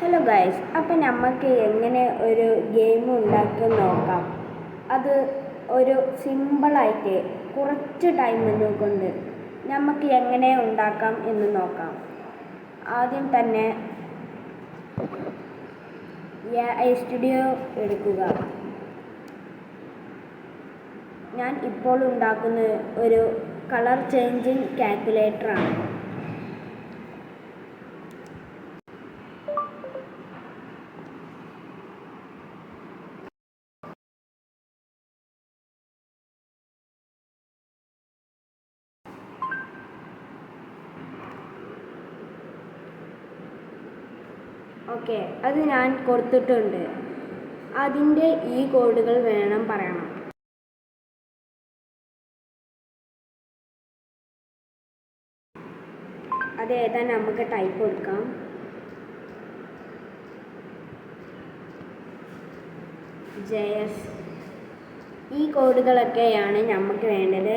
Hello guys, അപ്പം നമുക്ക് എങ്ങനെ ഒരു ഗെയിം ഉണ്ടാക്കി നോക്കാം. അത് ഒരു സിമ്പിളായിട്ട് കുറച്ച് ടൈം കൊണ്ട് നമുക്ക് എങ്ങനെ ഉണ്ടാക്കാം എന്ന് നോക്കാം. ആദ്യം തന്നെ AI സ്റ്റുഡിയോ എടുക്കുക. ഞാൻ ഇപ്പോൾ ഉണ്ടാക്കുന്ന ഒരു കളർ ചേഞ്ചിങ് കാൽക്കുലേറ്ററാണ്. ഓക്കെ, അത് ഞാൻ കൊടുത്തിട്ടുണ്ട്. അതിൻ്റെ ഈ കോഡുകൾ വേണം പറയണം. അത് ഏതാ നമുക്ക് ടൈപ്പ് കൊടുക്കാം. JS. ഈ കോഡുകളൊക്കെയാണ് നമുക്ക് വേണ്ടത്.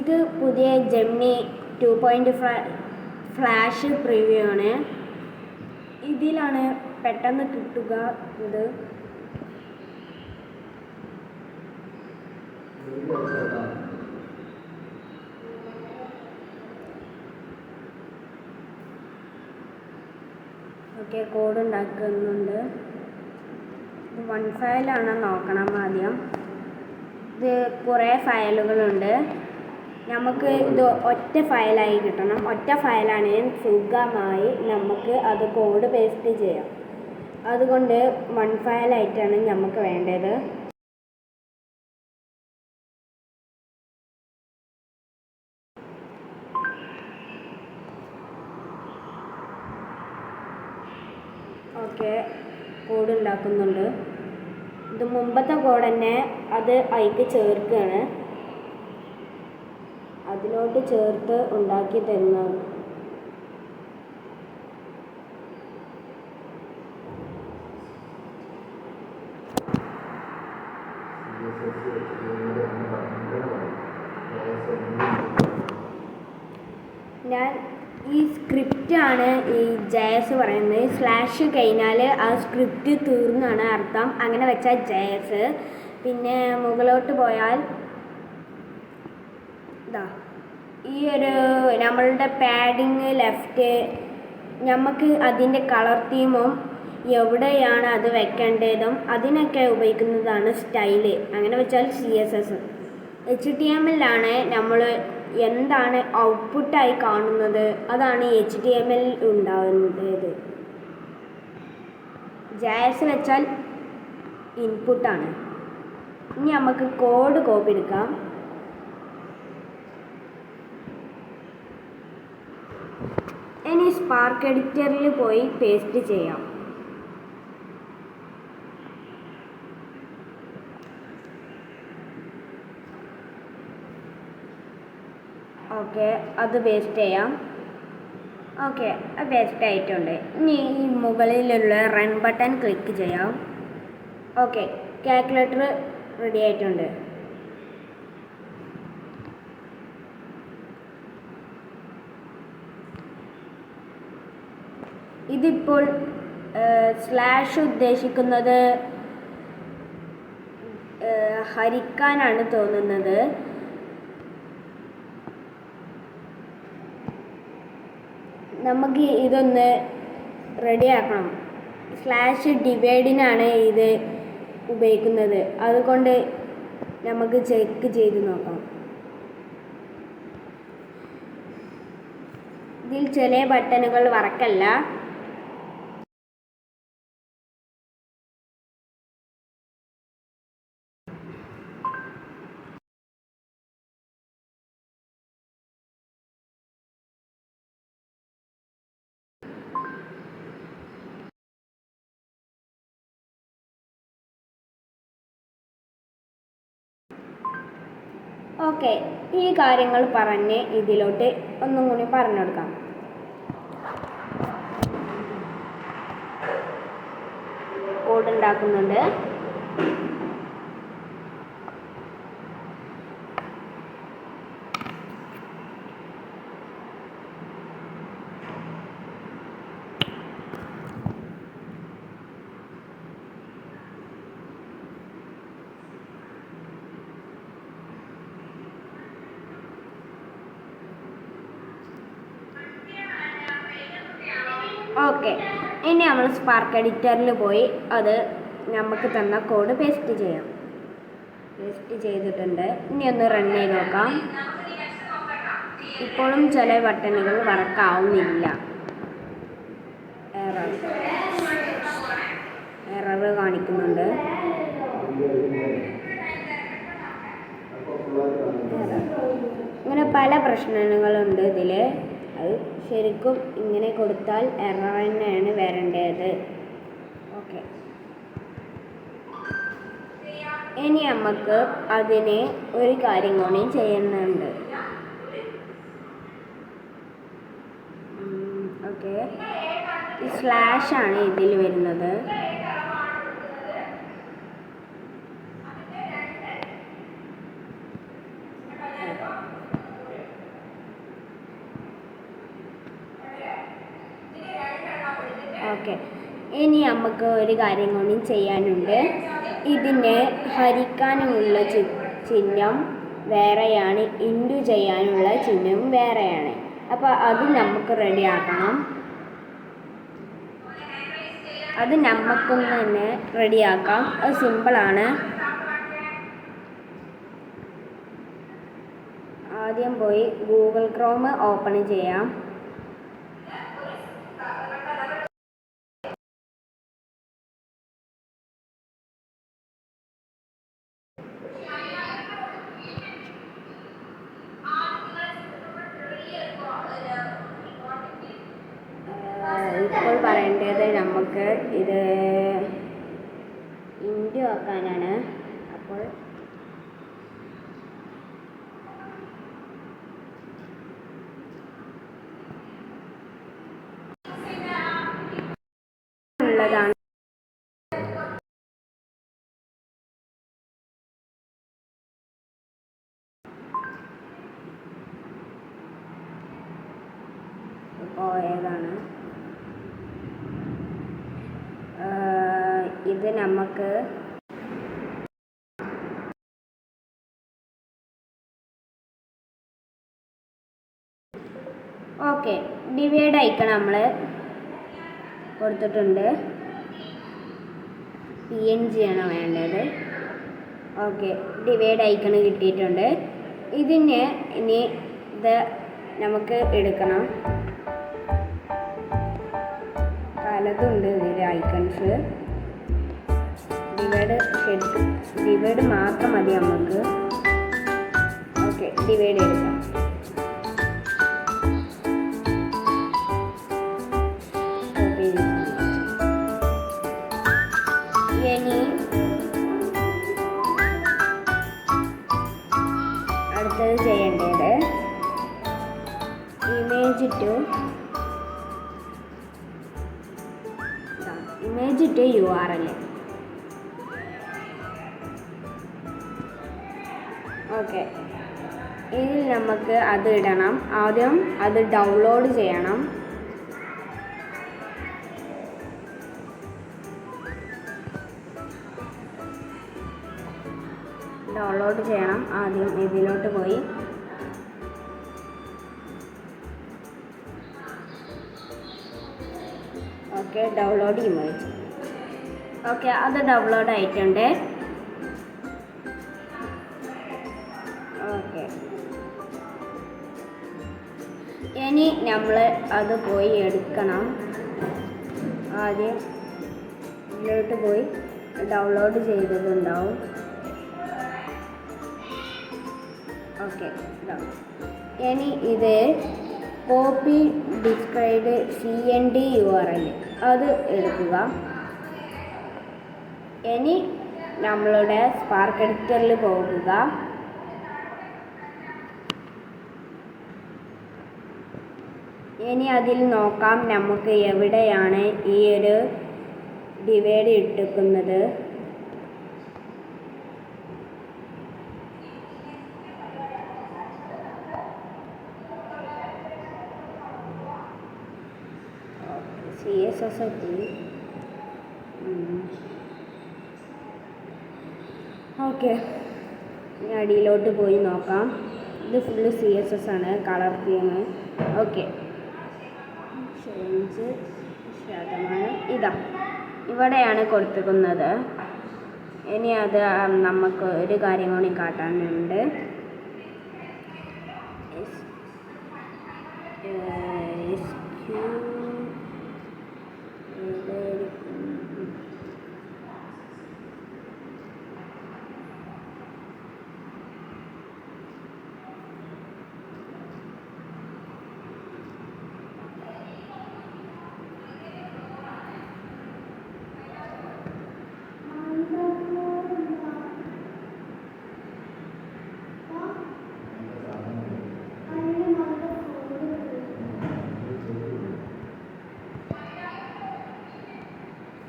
ഇത് പുതിയ ജെമിനി 2.5 ഫ്ലാഷ് പ്രിവ്യൂ ആണ്. ഇതിലാണ് പെട്ടെന്ന് കിട്ടുക. ഇത് ഓക്കെ, കോഡ് ഉണ്ടാക്കുന്നുണ്ട്. ഇത് 1 ഫയലാണോ നോക്കണം ആദ്യം. ഇത് കുറേ ഫയലുകളുണ്ട്. നമുക്ക് ഇത് ഒറ്റ ഫയലായി കിട്ടണം. ഒറ്റ ഫയലാണെങ്കിൽ സുഖമായി നമുക്ക് അത് കോഡ് പേസ്റ്റ് ചെയ്യാം. അതുകൊണ്ട് 1 ഫയലായിട്ടാണ് നമുക്ക് വേണ്ടത്. ഓക്കെ, കോഡ് ഉണ്ടാക്കുന്നുണ്ട്. ഇത് മുമ്പത്തെ കോഡ് തന്നെ അത് അതിലേക്ക് ചേർക്കുകയാണ്. അതിലോട്ട് ചേർത്ത് ഉണ്ടാക്കി തരുന്നത്. ഞാൻ ഈ സ്ക്രിപ്റ്റാണ് ഈ JS പറയുന്നത്. സ്ലാഷ് കഴിഞ്ഞാൽ ആ സ്ക്രിപ്റ്റ് തീർന്നാണ് അർത്ഥം. അങ്ങനെ വെച്ചാൽ JS. പിന്നെ മുകളിലോട്ട് പോയാൽ ഇതാ ഈ ഒരു നമ്മളുടെ പാഡിങ് ലെഫ്റ്റ്, നമുക്ക് അതിൻ്റെ കളർ തീമും എവിടെയാണ് അത് വെക്കേണ്ടതും അതിനൊക്കെ ഉപയോഗിക്കുന്നതാണ് സ്റ്റൈല്. അങ്ങനെ വെച്ചാൽ CSS. HTML നമ്മൾ എന്താണ് ഔട്ട്പുട്ടായി കാണുന്നത് അതാണ് HTML ഉണ്ടാകുന്നത്. JS വെച്ചാൽ ഇൻപുട്ടാണ്. ഇനി നമുക്ക് കോഡ് കോപ്പി എടുക്കാം. ഇനി സ്പാർക്ക് എഡിറ്ററിൽ പോയി പേസ്റ്റ് ചെയ്യാം. ഓക്കെ, അത് പേസ്റ്റ് ചെയ്യാം. ഓക്കെ, അത് പേസ്റ്റ് ആയിട്ടുണ്ട്. ഇനി ഈ മുകളിലുള്ള റൺ ബട്ടൺ ക്ലിക്ക് ചെയ്യാം. ഓക്കെ, കാൽക്കുലേറ്റർ റെഡി ആയിട്ടുണ്ട്. ഇതിപ്പോൾ സ്ലാഷ് ഉദ്ദേശിക്കുന്നത് ഹരിക്കാനാണ് തോന്നുന്നത്. നമുക്ക് ഇതൊന്ന് റെഡിയാക്കണം. സ്ലാഷ് ഡിവൈഡിനാണ് ഇത് ഉപയോഗിക്കുന്നത്. അതുകൊണ്ട് നമുക്ക് ചെക്ക് ചെയ്ത് നോക്കാം. ഇതിൽ ചില ബട്ടണുകൾ വർക്കല്ല. ഓക്കെ, ഈ കാര്യങ്ങൾ പറഞ്ഞ് ഇതിലോട്ട് ഒന്നും കൂടി പറഞ്ഞു കൊടുക്കാം. കോഡ് ഉണ്ടാക്കുന്നുണ്ട്. ഓക്കെ, ഇനി നമ്മൾ സ്പാർക്ക് എഡിറ്ററിൽ പോയി അത് നമുക്ക് തന്ന കോഡ് പേസ്റ്റ് ചെയ്യാം. പേസ്റ്റ് ചെയ്തിട്ടുണ്ട്. ഇനി ഒന്ന് റൺ ചെയ്ത് നോക്കാം. ഇപ്പോഴും ചില ബട്ടണുകൾ വർക്കാവുന്നില്ല. എറർ കാണിക്കുന്നുണ്ട്. ഇങ്ങനെ പല പ്രശ്നങ്ങളുണ്ട് ഇതിൽ. അത് ശരിക്കും ഇങ്ങനെ കൊടുത്താൽ എറർ തന്നെയാണ് വരേണ്ടത്. ഓക്കെ, ഇനി നമുക്ക് അതിന് ഒരു കാര്യം കൂടി ചെയ്യുന്നുണ്ട്. ഓക്കെ, ഈ സ്ലാഷാണ് ഇതിൽ വരുന്നത്. ഓക്കെ, ഇനി നമുക്ക് ഒരു കാര്യം കൂടി ചെയ്യാനുണ്ട്. ഇതിനെ ഹരിക്കാനുമുള്ള ചിഹ്നം വേറെയാണ്, ഇൻറ്റു ചെയ്യാനുള്ള ചിഹ്നം വേറെയാണ്. അപ്പോൾ അത് നമുക്ക് റെഡിയാക്കണം. അത് നമുക്കൊന്ന് തന്നെ റെഡിയാക്കാം. അത് സിമ്പിളാണ്. ആദ്യം പോയി ഗൂഗിൾ ക്രോം ഓപ്പൺ ചെയ്യാം. ഇപ്പോൾ പറയേണ്ടത് നമുക്ക് ഇത് ഇൻറ്റു ആക്കാനാണ്. അപ്പോൾ ഉള്ളതാണ്. ഏതാണ് ഇത് നമുക്ക് ഓക്കെ, ഡിവൈഡ് ഐക്കൺ നമ്മൾ കൊടുത്തിട്ടുണ്ട്. PNG ആണ് വേണ്ടത്. ഓക്കെ, ഡിവൈഡ് ഐക്കൺ കിട്ടിയിട്ടുണ്ട്. ഇതിന് ഇനി ഇത് നമുക്ക് എടുക്കണം. പലതുണ്ട് ഇതിൽ ഐക്കൺസ്. ഡിവൈഡ് മാത്രം മതി നമുക്ക്. ഓക്കെ, ഡിവൈഡ് എടുക്കാം. ഇനി അടുത്തത് ചെയ്യേണ്ടത് ഇമേജ് ടു URL. ഓക്കെ, ഇതിൽ നമുക്ക് അത് ഇടണം. ആദ്യം അത് ഡൗൺലോഡ് ചെയ്യണം. ആദ്യം ഇതിലോട്ട് പോയി ഓക്കെ, ഡൗൺലോഡ് ഇമേജ്. ഓക്കെ, അത് ഡൗൺലോഡ് ആയിട്ടുണ്ട്. ഓക്കെ, ഇനി നമ്മൾ അത് പോയി എടുക്കണം. ആദ്യം ഇതിലോട്ട് പോയി ഡൗൺലോഡ് ചെയ്തതുണ്ടാവും. ഓക്കെ, ഇനി ഇത് കോപ്പി ഡിസ്ക്രൈബ് CND URL അത് എടുക്കുക. ഇനി നമ്മളുടെ സ്പാർക്ക് എഡിറ്ററിൽ പോകുക. ഇനി അതിൽ നോക്കാം നമുക്ക് എവിടെയാണ് ഈ ഒരു ഡിവൈഡ് ഇട്ടിരിക്കുന്നത്. CSS ഓക്കെ, അടിയിലോട്ട് പോയി നോക്കാം. ഇത് ഫുള്ള് CSS ആണ്, കളർ തീം. ഓക്കെ, ശതമാനം ഇതാ ഇവിടെയാണ് കൊടുത്തിരിക്കുന്നത്. ഇനി അത് നമുക്ക് ഒരു കാര്യം കൂടി കാട്ടാനുണ്ട്.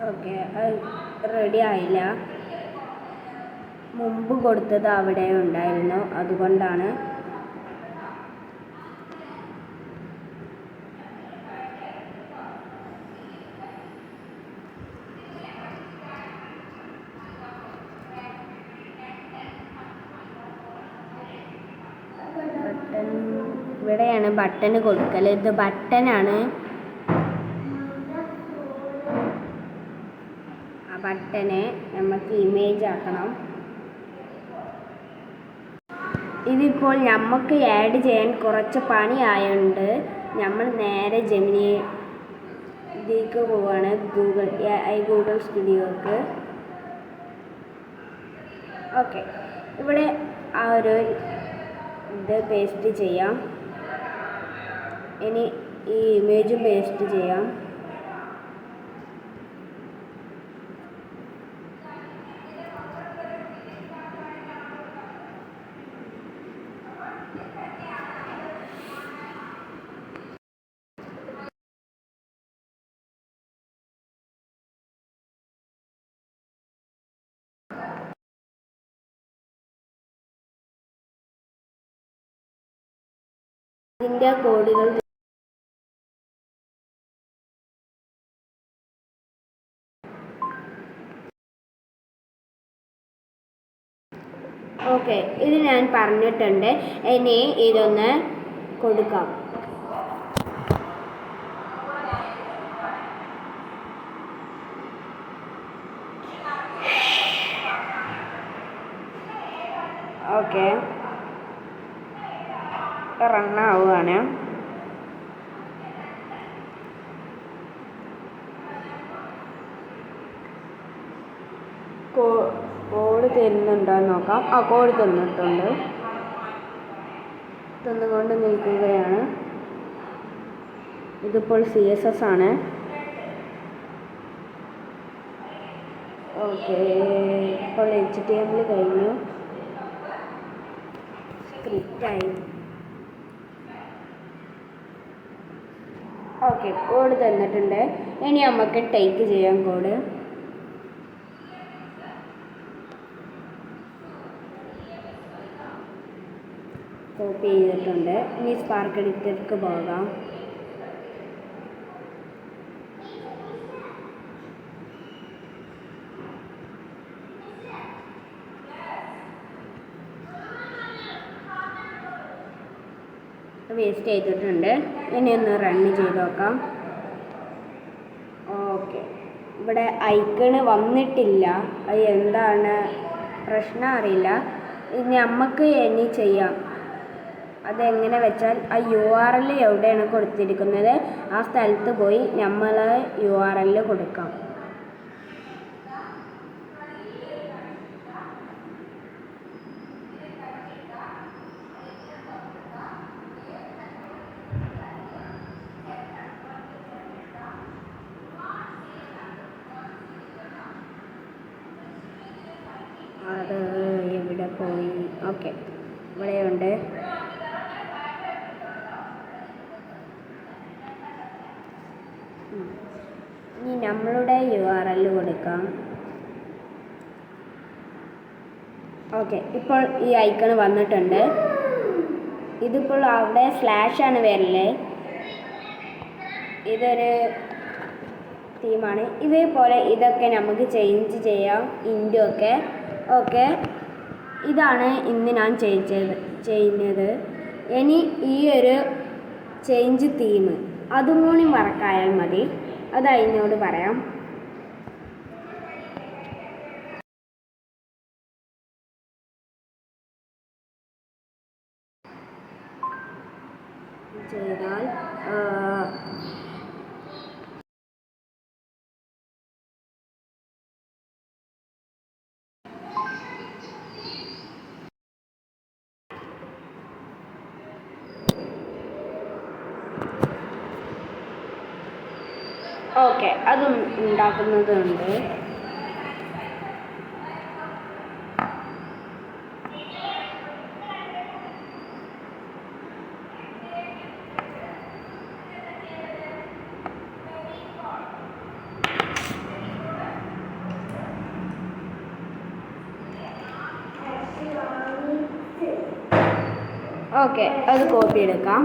ഓക്കെ, റെഡി ആയില്ല. മുമ്പ് കൊടുത്തത് അവിടെ ഉണ്ടായിരുന്നു, അതുകൊണ്ടാണ്. ഇവിടെയാണ് ബട്ടൺ കൊടുക്കൽ. ഇത് ബട്ടനാണ്. ആ ബട്ടനെ നമുക്ക് ഇമേജ് ആക്കണം. ഇതിപ്പോൾ നമുക്ക് ആഡ് ചെയ്യാൻ കുറച്ച് പണിയായതുകൊണ്ട് നമ്മൾ നേരെ ജെമിനി ഇതിലേക്ക് പോവാണ്, ഗൂഗിൾ സ്റ്റുഡിയോക്ക്. ഓക്കെ, ഇവിടെ ആ ഒരു ഇത് പേസ്റ്റ് ചെയ്യാം. ഇനി ഈ ഇമേജും പേസ്റ്റ് ചെയ്യാം. ഇതിൻ്റെ കോഡുകൾ ഓക്കെ, ഇത് ഞാൻ പറഞ്ഞിട്ടുണ്ട്. ഇനി ഇതൊന്ന് കൊടുക്കാം. ഓക്കെ, റണ്ണാവുകയാണ്. കോഡ് തരുന്നുണ്ടോ എന്ന് നോക്കാം. ആ, കോഡ് തന്നിട്ടുണ്ട്. തന്നുകൊണ്ട് നിൽക്കുകയാണ്. ഇതിപ്പോൾ CSS ആണ്. ഓക്കെ, ഇപ്പോൾ HTML കഴിഞ്ഞു, സ്ക്രിപ്റ്റായി. ഓക്കെ, കോഡ് തന്നിട്ടുണ്ട്. ഇനി നമുക്ക് ടൈപ്പ് ചെയ്യാം കോഡ്. കോപ്പി ചെയ്തിട്ടുണ്ട്. ഇനി സ്പാർക്ക് എഡിറ്റർക്ക് പോകാം. വേസ്റ്റ് ചെയ്തിട്ടുണ്ട്. ഇനി ഒന്ന് റണ്ണ് ചെയ്ത് നോക്കാം. ഓക്കെ, ഇവിടെ ഐക്കണ് വന്നിട്ടില്ല. അത് എന്താണ് പ്രശ്നം അറിയില്ല. നമുക്ക് ഇനി ചെയ്യാം. അതെങ്ങനെ വെച്ചാൽ ആ URL എവിടെയാണ് കൊടുത്തിരിക്കുന്നത് ആ സ്ഥലത്ത് പോയി നമ്മൾ URL കൊടുക്കാം. അത് എവിടെ പോയി? ഓക്കെ, ഇവിടെയുണ്ട്. ഇനി നമ്മളുടെ URL കൊടുക്കാം. ഓക്കെ, ഇപ്പോൾ ഈ ഐക്കൺ വന്നിട്ടുണ്ട്. ഇതിപ്പോൾ അവിടെ സ്ലാഷാണ് വരല്. ഇതൊരു തീമാണ്. ഇതേപോലെ ഇതൊക്കെ നമുക്ക് ചേഞ്ച് ചെയ്യാം, ഇൻറ്റൊക്കെ. ഓക്കെ, ഇതാണ് ഇന്ന് ഞാൻ ചെയ്യുന്നത്. ഇനി ഈ ഒരു ചേഞ്ച് തീം അതും കൂടി വറക്കായാൽ മതി. അത് അതിനോട് പറയാം. ചെയ്താൽ ഓക്കെ, അതും ഉണ്ടാക്കുന്നതുണ്ട്. ഓക്കെ, അത് കോപ്പി എടുക്കാം.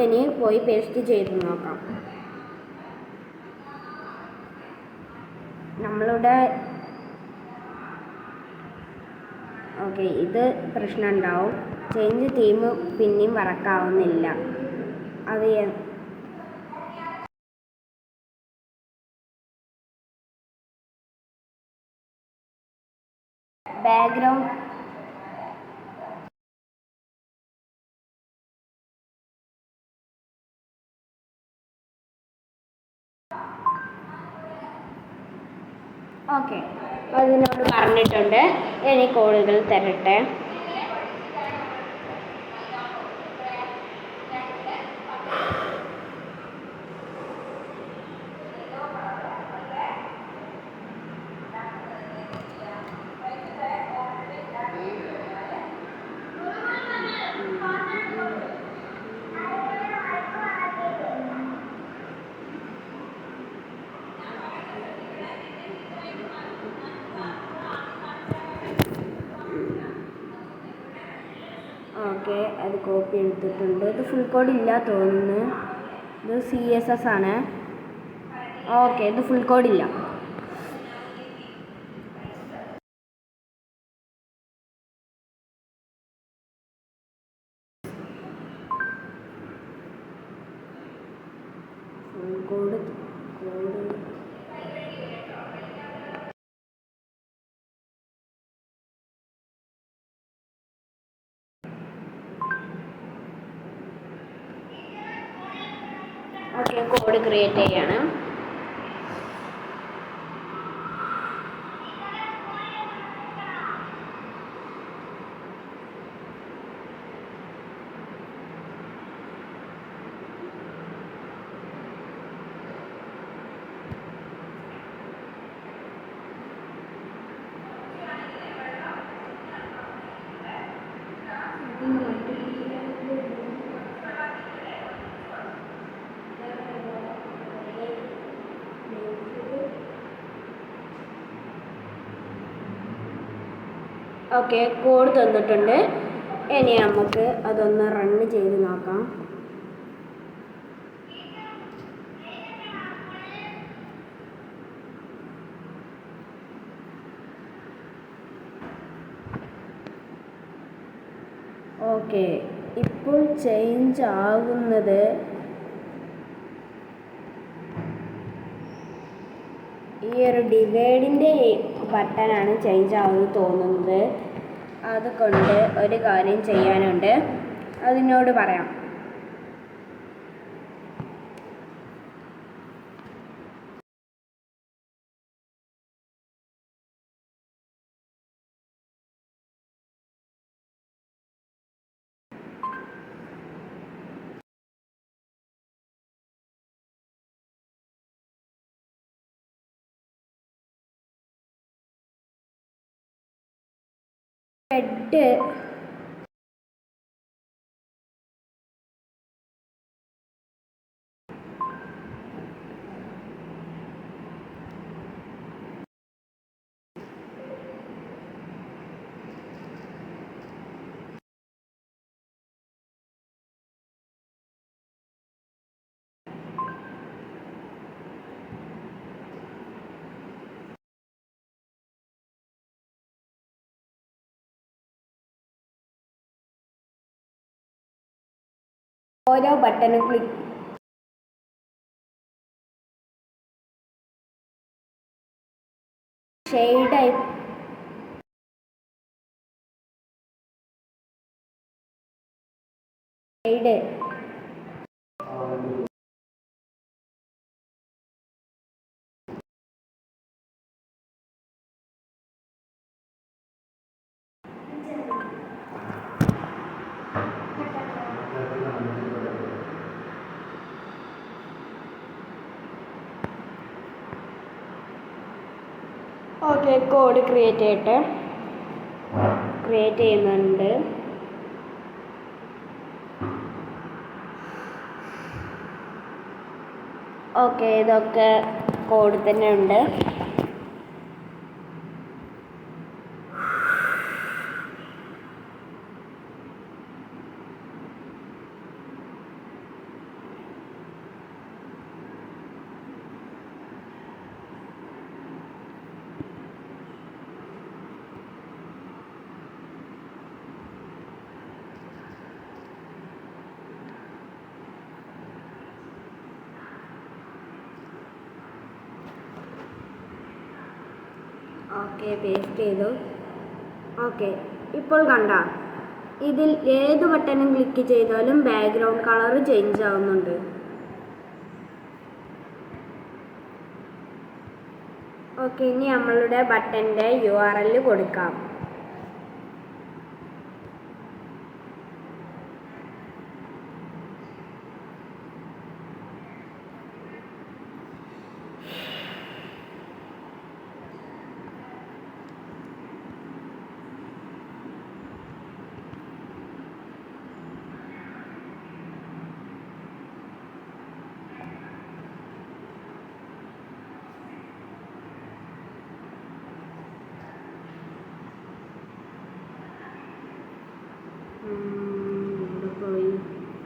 ഇനി പോയി പേസ്റ്റ് ചെയ്ത് നോക്കാം. നമ്മളുടെ ഓക്കെ, ഇത് പ്രശ്നം ഉണ്ടാവും. ചേഞ്ച് തീം പിന്നെയും വർക്കാവുന്നില്ല. അത് ബാക്ക്ഗ്രൗണ്ട് ഓക്കെ, അതിനോട് പറഞ്ഞിട്ടുണ്ട്. ഇനി കോഡുകൾ തരട്ടെ. ഓക്കെ, അത് കോപ്പി എടുത്തിട്ടുണ്ട്. ഇത് ഫുൾ കോഡ് ഇല്ല തോന്നുന്നു. ഇത് CSS ആണ്. ഓക്കെ, ഇത് ഫുൾ കോഡ് ഇല്ല. Full code okay, code create ചെയ്യാണ്. ഓക്കെ, കോഡ് തന്നിട്ടുണ്ട്. ഇനി നമുക്ക് അതൊന്ന് റൺ ചെയ്ത് നോക്കാം. ഓക്കെ, ഇപ്പോൾ ചേഞ്ച് ആകുന്നത് ഈ ഒരു ഡിവൈഡിൻ്റെ ബട്ടനാണ് ചേഞ്ച് ആവുമെന്ന് തോന്നുന്നത്. അതുകൊണ്ട് ഒരു കാര്യം ചെയ്യാനുണ്ട്, അതിനോട് പറയാം. ഹെഡ് ഓരോ ബട്ടണും ക്ലിക്ക് ഷെയ്ഡായി ഷെയ്ഡ് ഓക്കെ, കോഡ് ക്രിയേറ്റ് ചെയ്യുന്നുണ്ട്. ഓക്കെ, ഇതൊക്കെ കോഡ് തന്നെ ഉണ്ട്. ഓക്കെ, പേസ്റ്റ് ചെയ്തു. ഓക്കെ, ഇപ്പോൾ കണ്ട ഇതിൽ ഏത് ബട്ടണും ക്ലിക്ക് ചെയ്താലും ബാക്ക്ഗ്രൗണ്ട് കളർ ചേഞ്ച് ആവുന്നുണ്ട്. ഓക്കെ, ഇനി നമ്മളുടെ ബട്ടൻ്റെ URL കൊടുക്കാം.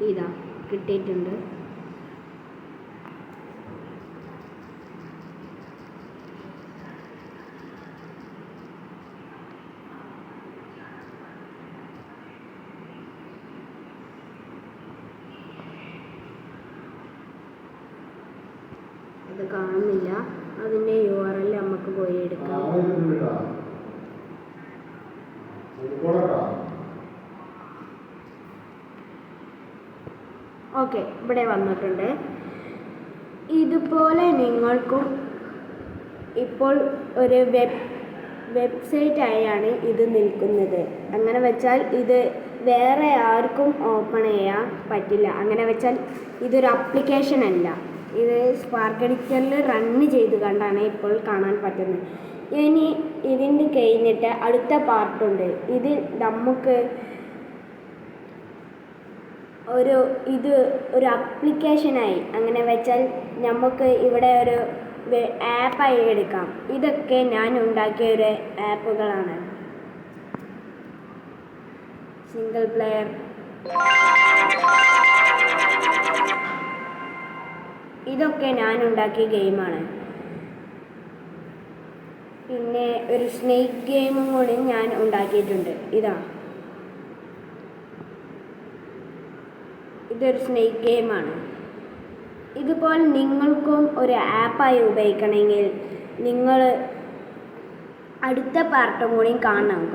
ഇതാ കിട്ടിയിട്ടുണ്ട്. അത് കാണുന്നില്ല. അതിൻ്റെ URL നമുക്ക് പോയി എടുക്കാം. ഓക്കെ, ഇവിടെ വന്നിട്ടുണ്ട്. ഇതുപോലെ നിങ്ങൾക്കും ഇപ്പോൾ ഒരു വെബ്സൈറ്റായാണ് ഇത് നിൽക്കുന്നത്. അങ്ങനെ വെച്ചാൽ ഇത് വേറെ ആർക്കും ഓപ്പൺ ചെയ്യാൻ പറ്റില്ല. അങ്ങനെ വെച്ചാൽ ഇതൊരു ആപ്ലിക്കേഷൻ അല്ല, ഇത് സ്പാർക്ക് എഡിറ്ററിൽ റണ്ണ് ചെയ്ത് കണ്ടാണ് ഇപ്പോൾ കാണാൻ പറ്റുന്നത്. ഇനി ഇതിൻ്റെ കഴിഞ്ഞിട്ട് അടുത്ത പാർട്ടുണ്ട്. ഇത് നമുക്ക് ഒരു ആപ്ലിക്കേഷനായി, അങ്ങനെ വെച്ചാൽ നമുക്ക് ഇവിടെ ഒരു ആപ്പായി എടുക്കാം. ഇതൊക്കെ ഞാൻ ഉണ്ടാക്കിയ ഒരു ആപ്പുകളാണ്. സിംഗിൾ പ്ലെയർ, ഇതൊക്കെ ഞാൻ ഉണ്ടാക്കിയ ഗെയിമാണ്. പിന്നെ ഒരു സ്നേക്ക് ഗെയിമും കൂടി ഞാൻ ഉണ്ടാക്കിയിട്ടുണ്ട്. ഇതൊരു സ്നേക്ക് ഗെയിമാണ്. ഇതുപോലെ നിങ്ങൾക്കും ഒരു ആപ്പായി ഉപയോഗിക്കണമെങ്കിൽ നിങ്ങൾ അടുത്ത പാർട്ടും കൂടി കാണുക.